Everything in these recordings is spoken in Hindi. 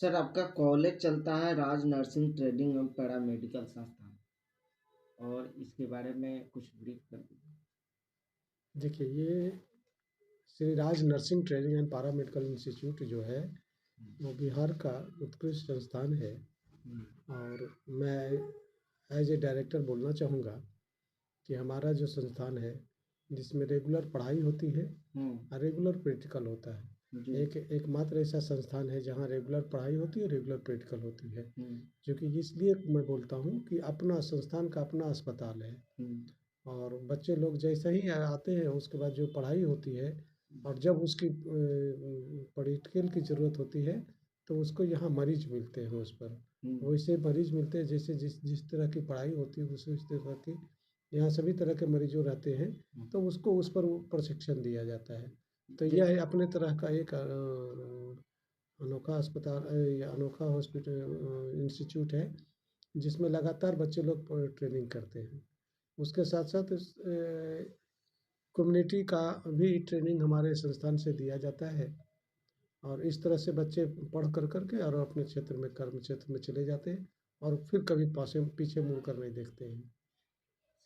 सर आपका कॉलेज चलता है राज नर्सिंग ट्रेनिंग एवं पैरामेडिकल संस्थान और इसके बारे में कुछ ब्रीफ कर दीजिए। देखिए, ये Shri Raj nursing training and paramedical institute जो है, वो बिहार का उत्कृष्ट संस्थान है। हम्म, और मैं एज ए डायरेक्टर बोलना चाहूँगा कि हमारा जो संस्थान है, जिसमें रेगुलर पढ़ाई होती है और रेगुलर प्रैक्टिकल होता है। जी। एकमात्र ऐसा संस्थान है जहाँ रेगुलर पढ़ाई होती है, रेगुलर प्रैक्टिकल होती है। हम्म, जो कि इसलिए मैं बोलता हूँ कि अपना संस्थान का अपना अस्पताल है। हम्म, और बच्चे लोग जैसे ही आते हैं, उसके बाद जो पढ़ाई होती है, और जब उसकी प्रैक्टिकल की ज़रूरत होती है, तो उसको यहाँ मरीज मिलते हैं उस पर। हम्म, वैसे मरीज मिलते हैं जैसे जिस जिस तरह की पढ़ाई होती है, उस तरह की यहाँ सभी तरह के मरीजों रहते हैं। हम्म। तो उसको उस पर प्रशिक्षण दिया जाता है। तो जे- यह अपने तरह का एक अनोखा अस्पताल या अनोखा हॉस्पिटल इंस्टीट्यूट है, जिसमें लगातार बच्चे लोग ट्रेनिंग करते हैं। उसके साथ साथ कम्युनिटी का भी ट्रेनिंग हमारे संस्थान से दिया जाता है। और इस तरह से बच्चे पढ़ कर करके और अपने क्षेत्र में कर्म क्षेत्र में चले जाते हैं, और फिर कभी पासे पीछे मुड़ कर नहीं देखते हैं।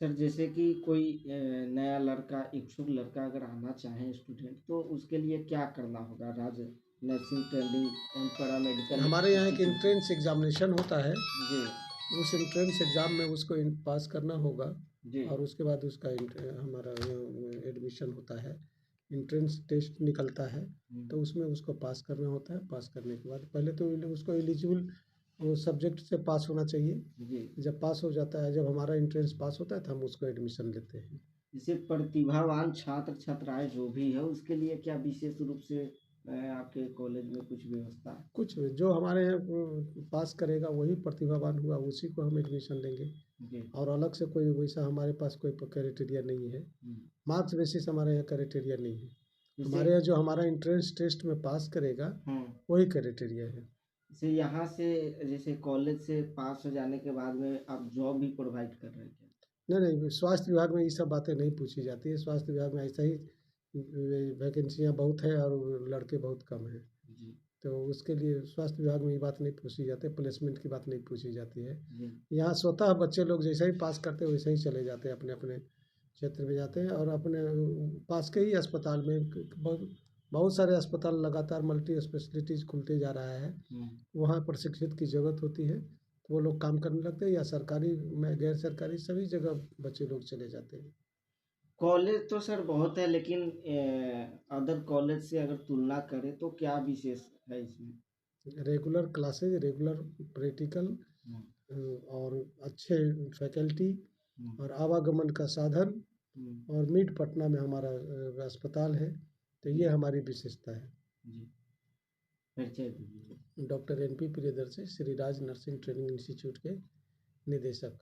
सर जैसे कि कोई नया लड़का इच्छुक लड़का अगर आना चाहे स्टूडेंट तो उसके लिए क्या करना होगा राज नर्सिंग ट्रेनिंग एवं पैरामेडिकल हमारे यहाँ एक इंस्टीट्यूट में? एंट्रेंस एग्जामिनेशन होता है। जी। उस एंट्रेंस एग्ज़ाम में उसको पास करना होगा। जी। और उसके बाद उसका हमारा एडमिशन होता है। एंट्रेंस टेस्ट निकलता है, हम्म, तो उसमें उसको पास करना होता है। पास करने के बाद पहले तो उसको एलिजिबल वो सब्जेक्ट से पास होना चाहिए। जी। जब पास हो जाता है, जब हमारा एंट्रेंस पास होता है, तो हम उसको एडमिशन लेते हैं। जैसे प्रतिभावान छात्र छात्राएं जो भी है उसके लिए क्या विशेष रूप से आपके कॉलेज में कुछ व्यवस्था है? कुछ जो हमारे यहाँ पास करेगा वही प्रतिभावान हुआ, उसी को हम एडमिशन लेंगे। जी। और अलग से कोई वैसा हमारे पास कोई क्राइटेरिया नहीं है। हम्म, मार्क्स बेसिस हमारे यहाँ क्राइटेरिया नहीं है। जैसे हमारे यहाँ जो हमारा एंट्रेंस टेस्ट में पास करेगा, हम्म, वही क्राइटेरिया है। जैसे यहाँ से जैसे कॉलेज से पास हो जाने के बाद में आप जॉब भी प्रोवाइड कर रहे हैं क्या? नहीं नहीं, स्वास्थ्य विभाग में ये सब बातें नहीं पूछी जाती है। स्वास्थ्य विभाग में ऐसा ही वैकेंसियाँ बहुत है और लड़के बहुत कम हैं। जी। तो उसके लिए स्वास्थ्य विभाग में ये बात नहीं पूछी जाती, प्लेसमेंट की बात नहीं पूछी जाती है। जी। यहाँ स्वतः बच्चे लोग जैसे ही पास करते हैं, वैसे ही चले जाते हैं, अपने अपने क्षेत्र में जाते हैं। और अपने पास के ही अस्पताल में बहुत बहुत सारे अस्पताल लगातार मल्टी स्पेशलिटीज़ खुलते जा रहा है। हम्म। वहाँ प्रशिक्षित की ज़रूरत होती है, तो वो लोग काम करने लगते हैं। या सरकारी में गैर सरकारी सभी जगह बच्चे लोग चले जाते हैं। कॉलेज तो सर बहुत है लेकिन अदर कॉलेज से अगर तुलना करें तो क्या विशेष है इसमें? रेगुलर क्लासेज, रेगुलर प्रैक्टिकल, हम्म, और अच्छे फैकल्टी, हम्म, और आवागमन का साधन। हम्म, और मिड पटना में हमारा अस्पताल है। तो जी। ये हमारी विशेषता है। जी। परिचय दीजिए। Doctor N P Priyadarshi, Shri Raj nursing training institute के निदेशक।